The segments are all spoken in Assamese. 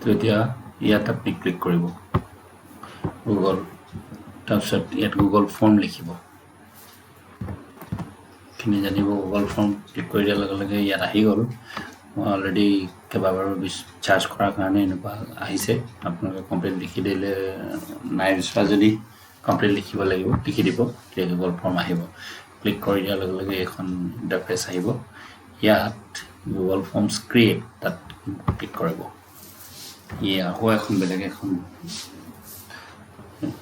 তো এতিয়া ইয়াত আপনি ক্লিক কৰিব গুগল তাৰপিছত ইয়াত গুগল ফৰ্ম লিখিব খিনি জানিব গুগল ফৰ্ম ক্লিক কৰি দিয়াৰ লগে লগে ইয়াত আহি গ'ল অলৰেডি কেইবাবাৰো চাৰ্জ কৰাৰ কাৰণে এনেকুৱা আহিছে আপোনালোকে কমপ্লিট লিখি দিলে নাই বিচৰা যদি কমপ্লিট লিখিব লাগিব লিখি দিব তেতিয়া গুগল ফৰ্ম আহিব ক্লিক কৰি দিয়াৰ লগে লগে এখন ইণ্টাৰফেচ আহিব ইয়াত গুগল ফৰ্মছ ক্ৰিয়েট তাত ক্লিক কৰিব আকৌ এখন বেলেগ এখন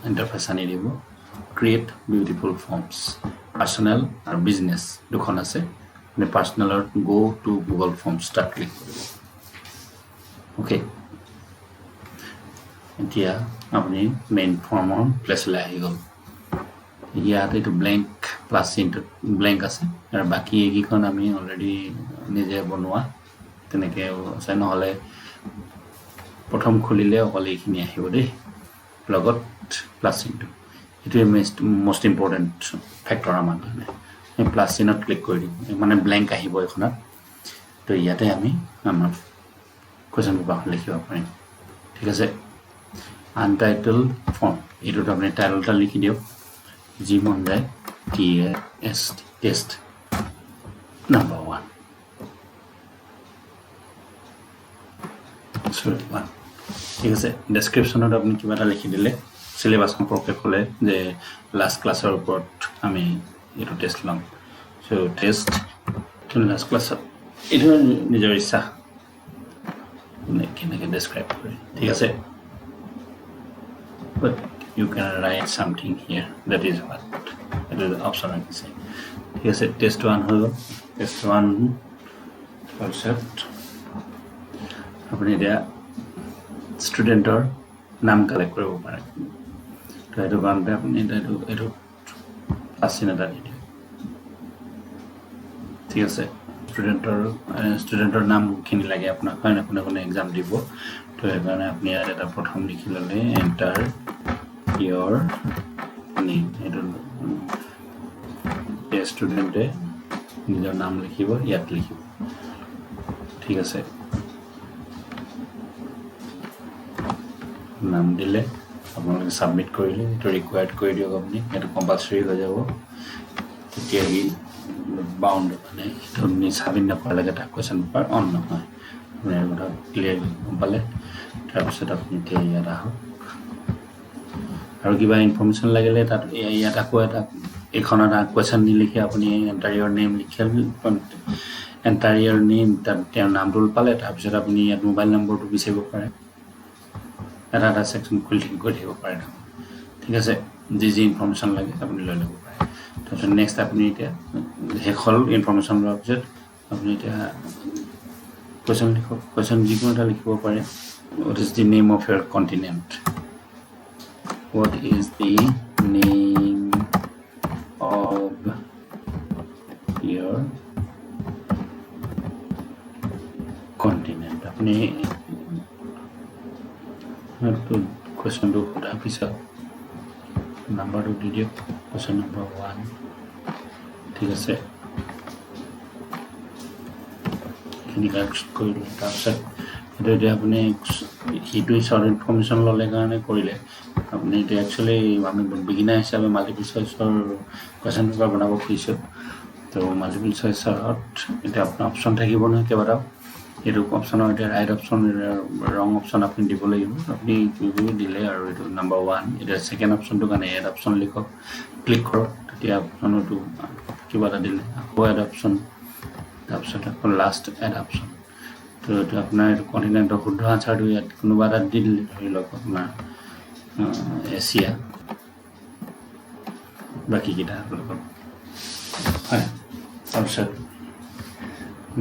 ইণ্টাৰফেচ আনি দিব ক্ৰিয়েট বিউটিফুল ফৰ্মছ পাৰ্চনেল আৰু বিজনেছ দুখন আছে মানে পাৰ্চনেলৰ গো টু গুগল ফৰ্মছ তাত ক্লিক কৰিব ওকে এতিয়া আপুনি মেইন ফৰ্মৰ প্লেচলৈ আহি গ'ল ইয়াত এইটো ব্লেংক প্লাছ চিনটো ব্লেংক আছে আৰু বাকী এইকেইখন আমি অলৰেডি নিজে বনোৱা তেনেকৈ আছে নহ'লে প্ৰথম খুলিলে অকল এইখিনি আহিব দেই লগত প্লাছ চিনটো এইটোৱে মষ্ট ইম্পৰ্টেণ্ট ফেক্টৰ আমাৰ কাৰণে এই প্লাছ চিনত ক্লিক কৰি দিম মানে ব্লেংক আহিব এইখনত তো ইয়াতে আমি আমাৰ কুৱেশ্যন পেপাৰখন লিখিব পাৰিম ঠিক আছে আনটাইটেল ফৰ্ম এইটোত আপুনি টাইটেলটা লিখি দিয়ক যি মন যায় TAST টেষ্ট নাম্বাৰ 1 ঠিক আছে ডেছক্ৰিপশ্যনত আপুনি কিবা এটা লিখি দিলে সিলেবাস সম্পৰ্কে ক'লে যে লাষ্ট ক্লাছৰ ওপৰত আমি এইটো টেষ্ট ল'ম সো টেষ্ট লাষ্ট ক্লাছত এইটো নিজৰ ইচ্ছা কেনেকৈ ডেছক্ৰাইব কৰে ঠিক আছে but you can write something here that is what it is option I can say ঠিক আছে টেষ্ট 1 হৈ গ'ল টেষ্ট 1 তাৰপিছত আপুনি এতিয়া ষ্টুডেণ্টৰ নাম কালেক্ট কৰিব পাৰে তো এইটো কাৰণতে আপুনি এইটো প্লাছ চিন এটা দি দিয়ক ঠিক আছে ষ্টুডেণ্টৰ নামখিনি লাগে আপোনাক হয় না কোনে এক্সাম দিব তো সেইকাৰণে আপুনি ইয়াত এটা প্ৰথম লিখি ল'লে এণ্টাৰ ইয়ৰ নেম এইটো ষ্টুডেণ্টে নিজৰ নাম লিখিব ইয়াত লিখিব ঠিক আছে নাম দিলে আপোনালোকে ছাবমিট কৰিলে এইটো ৰিকুৱাৰ্ড কৰি দিয়ক আপুনি এইটো কম্পালচৰি হৈ যাব তেতিয়া সি বাউণ্ড মানে এইটো ছাবমিট নকৰালৈকে তাৰ কুৱেশ্যন পেপাৰ অন নহয় আপুনি এই কথা ক্লিয়াৰলি গম পালে তাৰপিছত আপুনি এতিয়া ইয়াত আহক আৰু কিবা ইনফৰ্মেশ্যন লাগিলে তাত ইয়াত আকৌ এটা এইখনত কুৱেশ্যন নিলিখি আপুনি এণ্টাৰ ইয়ৰ নেম লিখি এণ্টাৰ ইয়ৰ নেম তাত তেওঁৰ নামটো পালে তাৰপিছত আপুনি ইয়াত মোবাইল নম্বৰটো বিচাৰিব পাৰে এটা ছেকশ্যন খুলি গৈ থাকিব পাৰে ঠিক আছে যি ইনফৰ্মেশ্যন লাগে আপুনি লৈ ল'ব পাৰে তাৰপিছত নেক্সট আপুনি এতিয়া শেষ হ'ল ইনফৰ্মেশ্যন লোৱাৰ পিছত আপুনি এতিয়া কুৱেশ্যন লিখক কুৱেশ্যন যিকোনো এটা লিখিব পাৰে what is the name of your continent what is the name of your continent আপুনি কুৱেশ্যনটো সোধাৰ পিছত নাম্বাৰটো দি দিয়ক কুৱেশ্যন নম্বৰ 1 ঠিক আছে এইখিনি কাৰেক্ট কৰিলে তাৰপিছত সেইটো এতিয়া আপুনি সেইটো শ্বৰ্ট ইনফৰ্মেশ্যন ল'লে কাৰণে কৰিলে আপুনি এতিয়া একচুৱেলি আমি বিগিনাৰ হিচাপে মাল্টিপল চইচৰ কুৱেশ্যন পেপাৰ বনাব খুজিছোঁ তো মাল্টিপল চইচত এতিয়া আপোনাৰ অপশ্যন থাকিব নহয় কেইবাটাও এইটো অপশ্যনৰ এতিয়া ৰাইট অপশ্যন ৰং অপশ্যন আপুনি দিব লাগিব আপুনি দিলে আৰু এইটো নাম্বাৰ 1 এতিয়া ছেকেণ্ড অপশ্যনটোৰ কাৰণে এড অপশ্যন লিখক ক্লিক কৰক তেতিয়া অপশ্যনটো কিবা এটা দিলে আকৌ এড অপশ্যন তাৰপিছত আকৌ লাষ্ট এড অপশ্যন তো এইটো আপোনাৰ এইটো কণ্টিনেণ্টৰ শুদ্ধ আনচাৰটো ইয়াত কোনোবা এটা দি দিলে ধৰি লওক আপোনাৰ এছিয়া বাকীকেইটা লগত হয় তাৰপিছত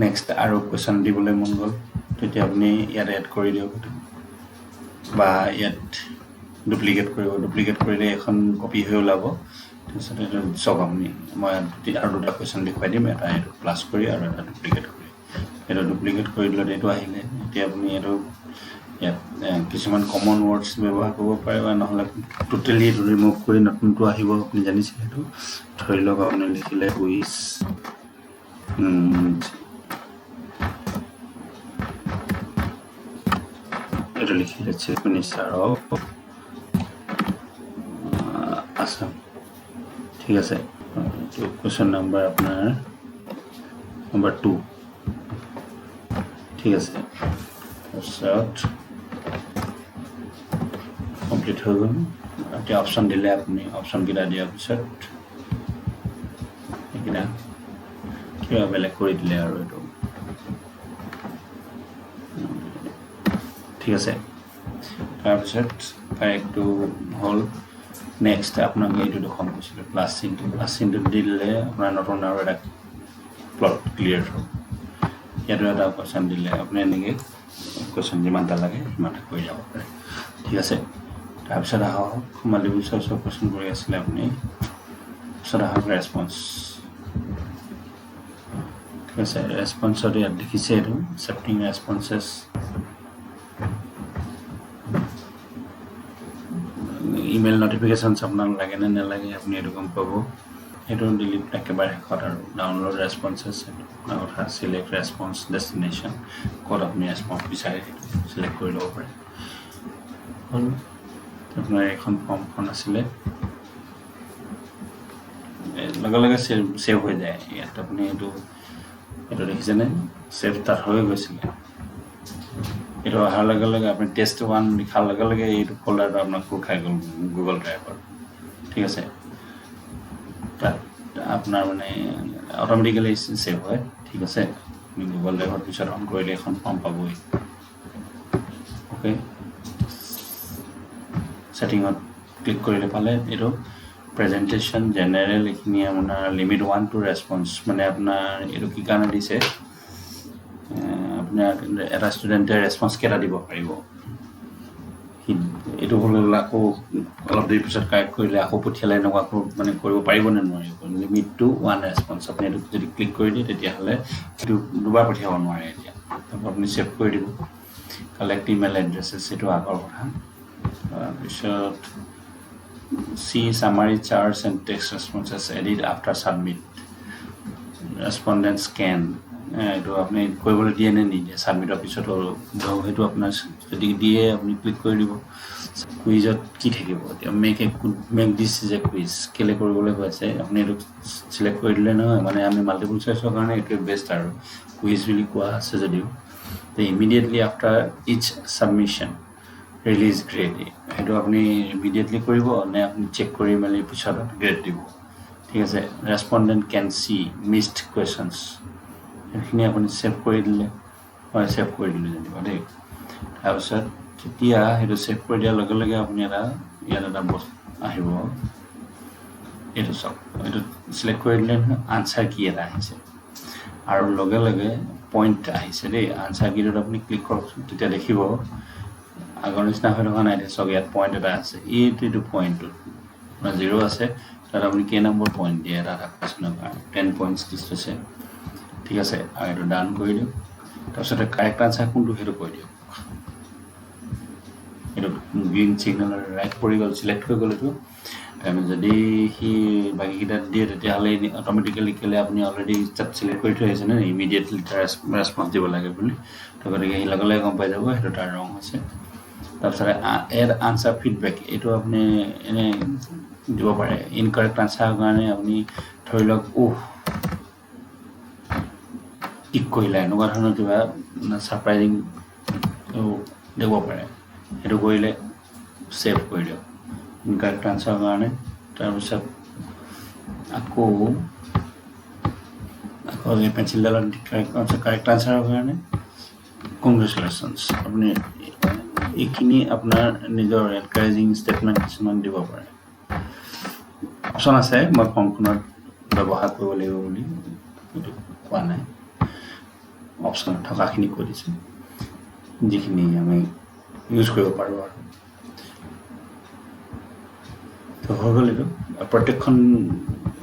নেক্সট আৰু কুৱেশ্যন দিবলৈ মন গ'ল তেতিয়া আপুনি ইয়াত এড কৰি দিয়ক বা ইয়াত ডুপ্লিকেট কৰিলে এখন কপি হৈ ওলাব তাৰপিছত এইটো চাওক আপুনি মই আৰু দুটা কুৱেশ্যন দেখুৱাই দিম এটা এইটো প্লাছ কৰি আৰু এটা ডুপ্লিকেট কৰি এইটো ডুপ্লিকেট কৰি দিলত এইটো আহিলে এতিয়া আপুনি এইটো ইয়াত কিছুমান কমন ৱৰ্ডছ ব্যৱহাৰ কৰিব পাৰে বা নহ'লে টোটেলি এইটো ৰিমুভ কৰি নতুনটো আহিব আপুনি জানিছে সেইটো ধৰি লওক আপুনি লিখিলে উইচ এটা লিখি দিচ্ছি মিনিস্টার অফ আসাম ঠিক আছে কোয়েশ্চন নাম্বার আপনার নাম্বার 2 ঠিক আছে তাৰপিছত কমপ্লিট হৈ গ'ল এতিয়া অপশ্যন দিলে আপুনি অপশ্যনকেইটা দিয়াৰ পিছত এইকেইটা কিবা বেলেগ কৰি দিলে আৰু এইটো ঠিক আছে তাৰপিছত কাৰেক্টটো হ'ল নেক্সট আপোনাক এইটো দেখুৱাম কৈছিলোঁ প্লাছ চিনটো দি দিলে আপোনাৰ নতুন আৰু এটা প্লট ক্লিয়াৰ হ'ব ইয়াতো এটা কুৱেশ্যন দিলে আপুনি এনেকৈ কুৱেশ্যন যিমানটা লাগে সিমানটা কৰি যাব পাৰে ঠিক আছে তাৰপিছত আহক মাল্টিপল চইচৰ কুৱেশ্যন কৰি আছিলে আপুনি তাৰপিছত আহক ৰেছপন্স ঠিক আছে ৰেছপন্সত ইয়াত দেখিছে এইটো একচেপ্টিং ৰেছপন্সেছ ইমেইল নটিফিকেশ্যনছ আপোনাক লাগে নে নালাগে আপুনি এইটো গম পাব সেইটো ডিলিট একেবাৰে শেষত আৰু ডাউনলোড ৰেছপন্সেছ আপোনাৰ কথা চিলেক্ট ৰেছপন্স ডেষ্টিনেশ্যন ক'ত আপুনি ৰেছপন্স বিচাৰে সেইটো চিলেক্ট কৰি ল'ব পাৰে হ'ল আপোনাৰ এখন ফৰ্মখন আছিলে লগে লগে ছেভ হৈ যায় ইয়াত আপুনি এইটো দেখিছেনে ছেভ তাত হৈ গৈছিলে এইটো অহাৰ লগে লগে আপুনি টেষ্ট 1 লিখাৰ লগে লগে এইটো ফল্ডাৰটো আপোনাক খোল খাই গ'ল গুগল ড্ৰাইভৰ ঠিক আছে তাত আপোনাৰ মানে অট'মেটিকেলি ছেভ হয় ঠিক আছে আপুনি গুগল ড্ৰাইভৰ পিছত অন কৰিলে এখন ফৰ্ম পাবই অ'কে ছেটিঙত ক্লিক কৰিলে পালে এইটো প্ৰেজেণ্টেশ্যন জেনেৰেল এইখিনি আপোনাৰ লিমিট 1 টু ৰেছপন্স মানে আপোনাৰ এইটো কি কাৰণে দিছে আপোনাৰ এটা ষ্টুডেণ্টে ৰেছপন্স কেইটা দিব পাৰিব এইটো হ'লে আকৌ অলপ দেৰি পিছত কাৰেক্ট কৰিলে আকৌ পঠিয়ালে এনেকুৱাকৈ মানে কৰিব পাৰিব নে নোৱাৰিব লিমিট টু 1 ৰেছপন্স আপুনি এইটো যদি ক্লিক কৰি দিয়ে তেতিয়াহ'লে এইটো দুবাৰ পঠিয়াব নোৱাৰে এতিয়া তাৰপৰা আপুনি ছেভ কৰি দিব কালেক্ট ইমেইল এড্ৰেছেছ এইটো আগৰ কথা তাৰপিছত see summary charts and text responses edit after submit respondent scan এইটো আপুনি কৰিবলৈ দিয়ে নে নিদিয়ে ছাবমিটৰ পিছত সেইটো আপোনাৰ যদি দিয়ে আপুনি ক্লিক কৰি দিব কুইজত কি থাকিব এতিয়া make this is a quiz কেলৈ কৰিবলৈ কৈছে আপুনি এইটো চিলেক্ট কৰি দিলে নহয় মানে আমি মাল্টিপল চইচৰ কাৰণে এইটোৱে বেষ্ট আৰু কুইজ বুলি কোৱা আছে যদিও ইমিডিয়েটলি আফটাৰ ইচ ছাবমিশ্যন ৰিলিজ গ্ৰেড সেইটো আপুনি ইমিডিয়েটলি কৰিব নে আপুনি চেক কৰি মেলি পিছত গ্ৰেড দিব ঠিক আছে ৰেছপণ্ডেণ্ট কেন চি মিছড কুৱেশ্যনছ সেইখিনি আপুনি ছেভ কৰি দিলে হয় ছেভ কৰি দিলে যেনিবা দেই তাৰপিছত তেতিয়া সেইটো ছেভ কৰি দিয়াৰ লগে লগে আপুনি ইয়াত এটা বস্তু আহিব এইটো চাওক এইটো চিলেক্ট কৰি দিলে নহয় আনচাৰ কি এটা আহিছে আৰু লগে লগে পইণ্ট আহিছে দেই আনচাৰ কিটোত আপুনি ক্লিক কৰকচোন তেতিয়া দেখিব আগৰ নিচিনা হৈ থকা নাই চাওক ইয়াত পইণ্ট এটা আছে এইটো পইণ্টটোত আপোনাৰ 0 আছে তাত আপুনি কেই নম্বৰ পইণ্ট দিয়ে এটা কুৱেশ্যনৰ কাৰণে 10 পইণ্টছ দিছে ঠিক আছে আৰু এইটো ডান কৰি দিয়ক তাৰপিছতে কাৰেক্ট আনচাৰ কোনটো সেইটো কৈ দিয়ক এইটো গ্ৰীণ ছিগনেলৰ ৰাইট পৰি গ'ল চিলেক্ট হৈ গ'ল এইটো আমি যদি সি বাকীকেইটাত দিয়ে তেতিয়াহ'লে অট'মেটিকেলি কেলে আপুনি অলৰেডি তাত চিলেক্ট কৰি থৈ আহিছে নে ইমিডিয়েটলি তাৰ ৰেছপন্স দিব লাগে বুলি তো গতিকে সি লগে লগে গম পাই যাব সেইটো তাৰ ৰং হৈছে তাৰপিছতে এড আনচাৰ ফিডবেক এইটো আপুনি এনেই দিব পাৰে ইনকাৰেক্ট আনচাৰৰ কাৰণে আপুনি ধৰি লওক টিক কৰিলে এনেকুৱা ধৰণৰ কিবা ছাৰপ্ৰাইজিং দিব পাৰে সেইটো কৰিলে ছেভ কৰি দিয়ক ইনকাৰেক্ট আনচাৰৰ কাৰণে তাৰপিছত আকৌ এই পেঞ্চিলডালত কাৰেক্ট আনচাৰৰ কাৰণে কংগ্ৰেচুলেশ্যনছ আপুনি এইখিনি আপোনাৰ নিজৰ এনকাৰেজিং ষ্টেটমেণ্ট কিছুমান দিব পাৰে অপশ্যন আছে মই ফৰ্মখনত ব্যৱহাৰ কৰিব লাগিব বুলি এইটো কোৱা নাই অপশ্যন থকাখিনি কৈ দিছোঁ যিখিনি আমি ইউজ কৰিব পাৰোঁ আৰু তো হৈ গ'ল এইটো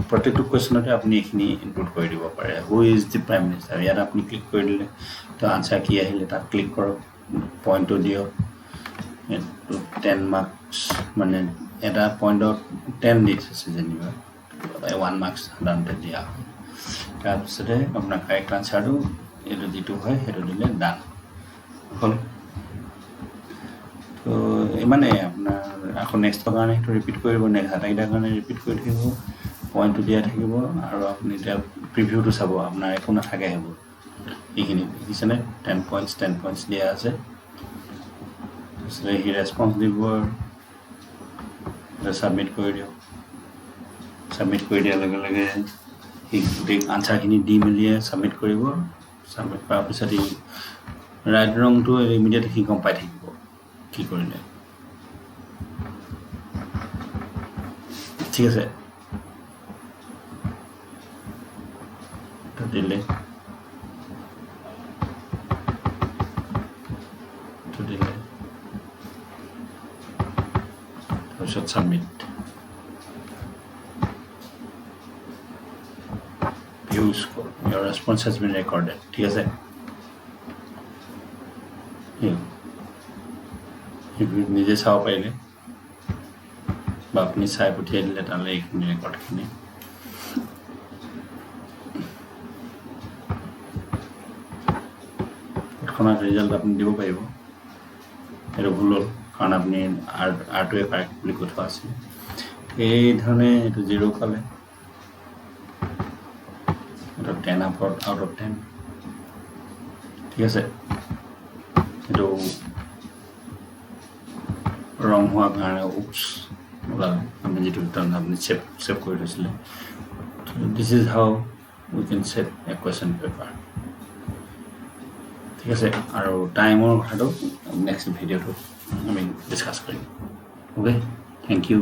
প্ৰত্যেকটো কুৱেশ্যনতে আপুনি এইখিনি ইনক্লুড কৰি দিব পাৰে who is the prime minister ইয়াত আপুনি ক্লিক কৰি দিলে তো আনচাৰ কি আহিলে তাত ক্লিক কৰক পইণ্টটো দিয়ক 10 মাৰ্কছ মানে এটা পইণ্টত 10 দি থৈছে যেনিবা 1 মাৰ্কছ সাধাৰণতে দিয়া হয় তাৰপিছতে আপোনাৰ কাৰেক্ট আনচাৰটো এইটো যিটো হয় সেইটো দিলে ডান হ'ল তো ইমানে আপোনাৰ আকৌ নেক্সটৰ কাৰণে সেইটো ৰিপিট কৰিব নেক্সট আটাইকেইটাৰ কাৰণে ৰিপিট কৰি থাকিব পইণ্টটো দিয়া থাকিব আৰু আপুনি এতিয়া প্ৰিভিউটো চাব আপোনাৰ একো নাথাকে সেইবোৰ এইখিনি দেখিছেনে 10 পইণ্টছ দিয়া আছে তাৰপিছতে সি ৰেছপন্স দিব আৰু ছাবমিট কৰি দিয়ক ছাবমিট কৰি দিয়াৰ লগে লগে সি গোটেই আনচাৰখিনি দি মেলিয়ে ছাবমিট কৰিব ছাবমিট কৰাৰ পিছত সি ৰাইট ৰংটো ইমিডিয়েট সি গম পাই থাকিব কি কৰিলে ঠিক আছে দিলে তাৰপিছত submit view score your response has been recorded ঠিক আছে নিজে চাব পাৰিলে বা আপুনি চাই পঠিয়াই দিলে তালৈ এইখিনি ৰেকৰ্ডখিনি তৎক্ষণাত ৰিজাল্ট আপুনি দিব পাৰিব এইটো ভুল হ'ল কাৰণ আপুনি আৰটোৱে কাৰেক্ট বুলি কৈ থোৱা আছিল এই ধৰণে এইটো 0 পালে 10 আউট অফ 10 ঠিক আছে এইটো ৰং হোৱাৰ কাৰণে উপছ ওলালে আমি যিটো ৰিটাৰ্ণ আপুনি ছেভ কৰি থৈছিলে this is how we can save a question paper ঠিক আছে আৰু টাইমৰ কথাটো নেক্সট ভিডিঅ'টো আমি ডিছকাছ কৰিম অ'কে থেংক ইউ